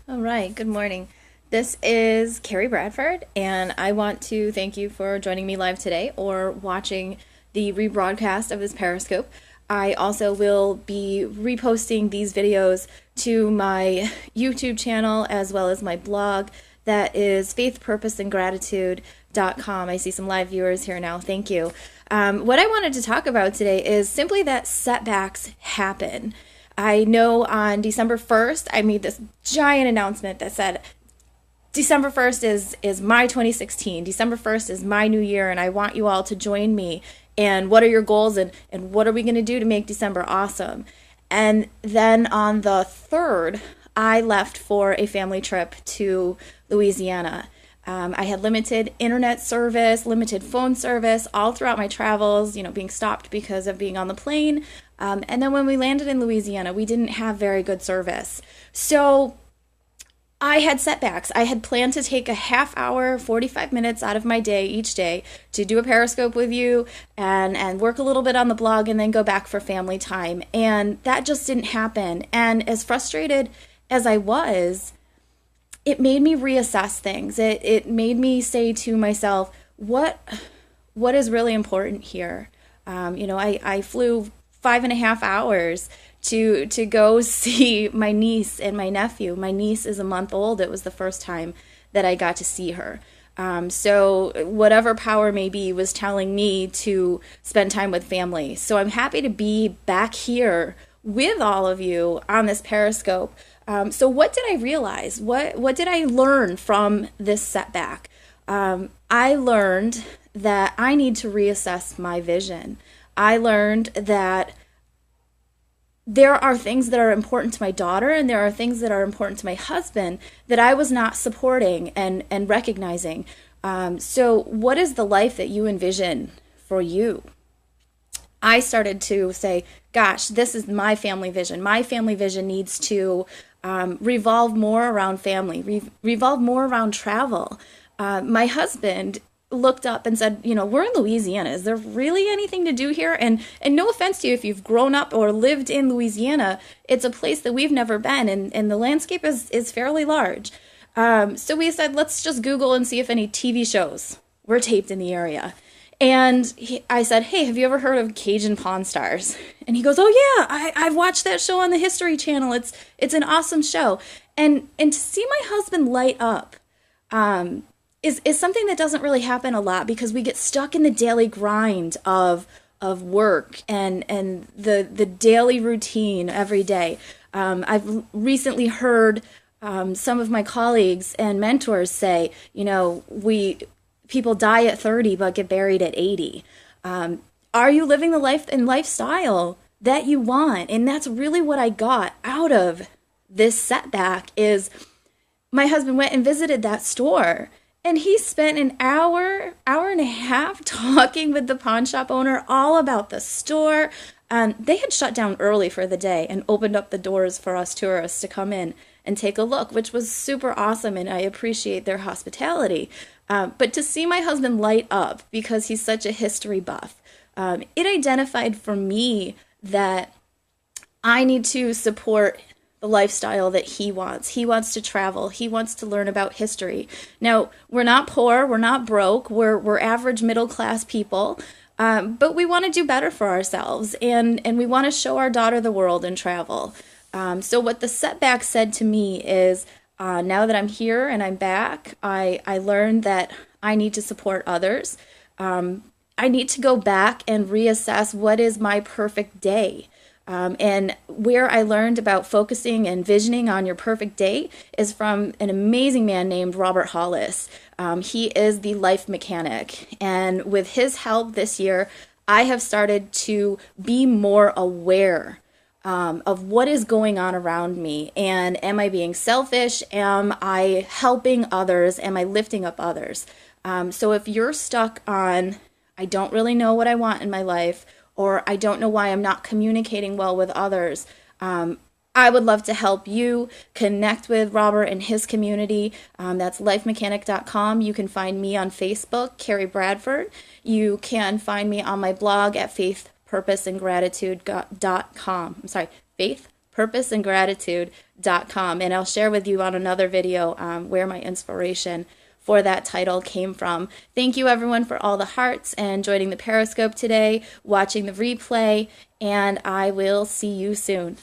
All right, good morning. This is Carrie Bradford, and I want to thank you for joining me live today or watching the rebroadcast of this Periscope. I also will be reposting these videos to my YouTube channel as well as my blog that is faithpurposeandgratitude.com. I see some live viewers here now. Thank you. What I wanted to talk about today is simply that setbacks happen. I know on December 1st, I made this giant announcement that said, December 1st is my 2016. December 1st is my new year, and I want you all to join me. And what are your goals, and what are we going to do to make December awesome? And then on the 3rd, I left for a family trip to Louisiana. I had limited internet service, limited phone service all throughout my travels, being stopped because of being on the plane. And then when we landed in Louisiana, we didn't have very good service. So I had setbacks. I had planned to take a half hour, 45 minutes out of my day each day to do a Periscope with you and work a little bit on the blog and then go back for family time. And that just didn't happen. And as frustrated as I was, it made me reassess things. It made me say to myself, what is really important here? I flew 5.5 hours to go see my niece and my nephew. My niece is a month old. It was the first time that I got to see her. So whatever power may be was telling me to spend time with family. So I'm happy to be back here with all of you on this Periscope. So what did I realize? What did I learn from this setback? I learned that I need to reassess my vision. I learned that there are things that are important to my daughter and there are things that are important to my husband that I was not supporting and recognizing. So what is the life that you envision for you? I started to say, gosh, this is my family vision. My family vision needs to revolve more around family, revolve more around travel. My husband looked up and said, we're in Louisiana. Is there really anything to do here? And no offense to you if you've grown up or lived in Louisiana, it's a place that we've never been, and the landscape is fairly large. So we said, let's just Google and see if any TV shows were taped in the area. And I said, hey, have you ever heard of Cajun Pawn Stars? And he goes, oh yeah, I've watched that show on the History Channel. It's an awesome show. And to see my husband light up, is something that doesn't really happen a lot because we get stuck in the daily grind of work and the daily routine every day. I've recently heard some of my colleagues and mentors say, people die at 30 but get buried at 80. Are you living the life and lifestyle that you want? And that's really what I got out of this setback is my husband went and visited that store. And he spent an hour and a half talking with the pawn shop owner all about the store. They had shut down early for the day and opened up the doors for us tourists to come in and take a look, which was super awesome, and I appreciate their hospitality. But to see my husband light up because he's such a history buff, it identified for me that I need to support the lifestyle that he wants. He wants to travel. He wants to learn about history. Now, we're not poor. We're not broke. We're average middle class people. But we want to do better for ourselves. And we want to show our daughter the world and travel. So what the setback said to me is, now that I'm here and I'm back, I learned that I need to support others. I need to go back and reassess what is my perfect day. And where I learned about focusing and visioning on your perfect day is from an amazing man named Robert Hollis. He is the life mechanic. And with his help this year, I have started to be more aware of what is going on around me. And am I being selfish? Am I helping others? Am I lifting up others? So if you're stuck on, I don't really know what I want in my life, or I don't know why I'm not communicating well with others, I would love to help you connect with Robert and his community. That's lifemechanic.com. You can find me on Facebook, Carrie Bradford. You can find me on my blog at faithpurposeandgratitude.com. I'm sorry, purposeandgratitude.com. And I'll share with you on another video where my inspiration for that title came from. Thank you everyone for all the hearts and joining the Periscope today, watching the replay, and I will see you soon.